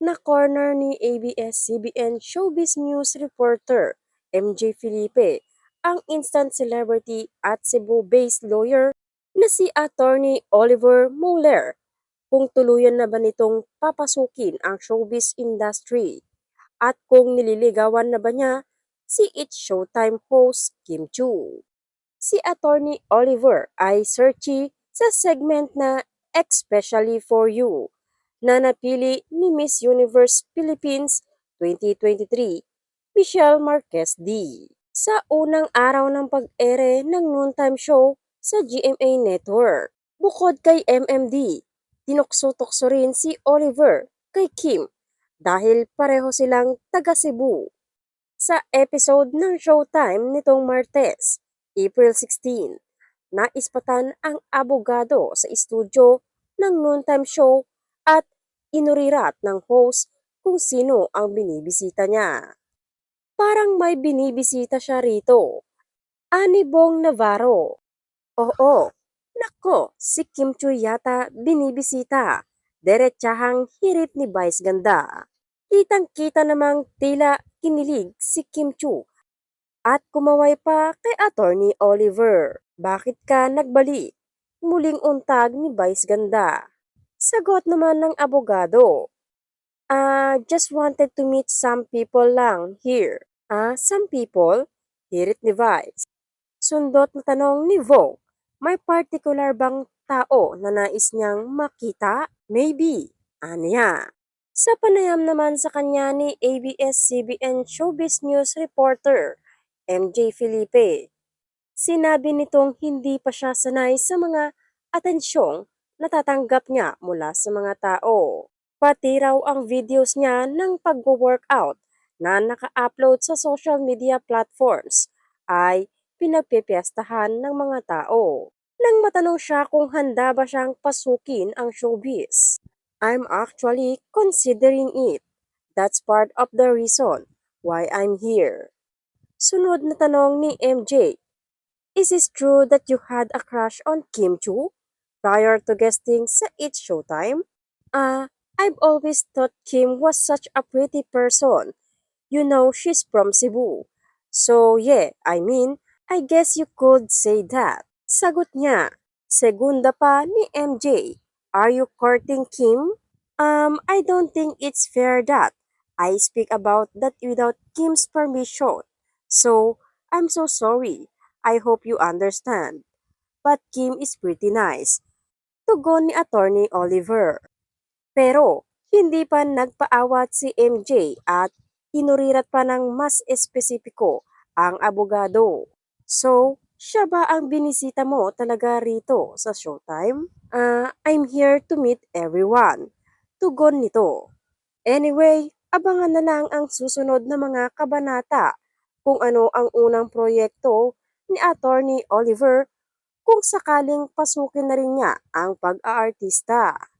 Na-corner ni ABS-CBN Showbiz News reporter MJ Felipe ang instant celebrity at Cebu-based lawyer na si Attorney Oliver Mueller kung tuluyan na ba nitong papasukin ang showbiz industry at kung nililigawan na ba niya si It's Showtime host Kim Chu. Si Attorney Oliver ay searchy sa segment na Especially for You na napili ni Miss Universe Philippines 2023, Michelle Marquez D. Sa unang araw ng pag-ere ng noontime show sa GMA Network. Bukod kay MMD, tinukso-tukso rin si Oliver kay Kim dahil pareho silang taga Cebu. Sa episode ng Showtime nitong Martes, April 16, naispatan ang abogado sa estudyo ng noontime show at inurirat ng host kung sino ang binibisita niya. Parang may binibisita siya rito. Ani Bong Navarro. Oo, nako, si Kim Chu yata binibisita. Derechahang hirit ni Vice Ganda. Kitang-kita namang tila kinilig si Kim Chu at kumaway pa kay Attorney Oliver. Bakit ka nagbali? Muling untag ni Vice Ganda. Sagot naman ng abogado. Just wanted to meet some people lang here. Some people? Hirit ni Vice. Sundot na tanong ni Vogue. May particular bang tao na nais niyang makita? Maybe. Aniya. Sa panayam naman sa kanya ni ABS-CBN Showbiz News reporter MJ Felipe, sinabi nitong hindi pa siya sanay sa mga atensyong natatanggap niya mula sa mga tao. Pati raw ang videos niya ng pag-workout na naka-upload sa social media platforms ay pinagpipiestahan ng mga tao. Nang matanong siya kung handa ba siyang pasukin ang showbiz. I'm actually considering it. That's part of the reason why I'm here. Sunod na tanong ni MJ, is it true that you had a crush on Kim Chu prior to guesting sa It's Showtime? I've always thought Kim was such a pretty person. You know, she's from Cebu. So yeah, I guess you could say that. Sagot niya. Segunda pa ni MJ. Are you courting Kim? I don't think it's fair that I speak about that without Kim's permission. So, I'm so sorry. I hope you understand. But Kim is pretty nice. Tugon ni Attorney Oliver. Pero, hindi pa nagpaawat si MJ at inurirat pa ng mas espesipiko ang abogado. So, siya ba ang binisita mo talaga rito sa Showtime? I'm here to meet everyone. Tugon nito. Anyway, abangan na lang ang susunod na mga kabanata kung ano ang unang proyekto ni Attorney Oliver kung sakaling pasukin na rin niya ang pag-aartista.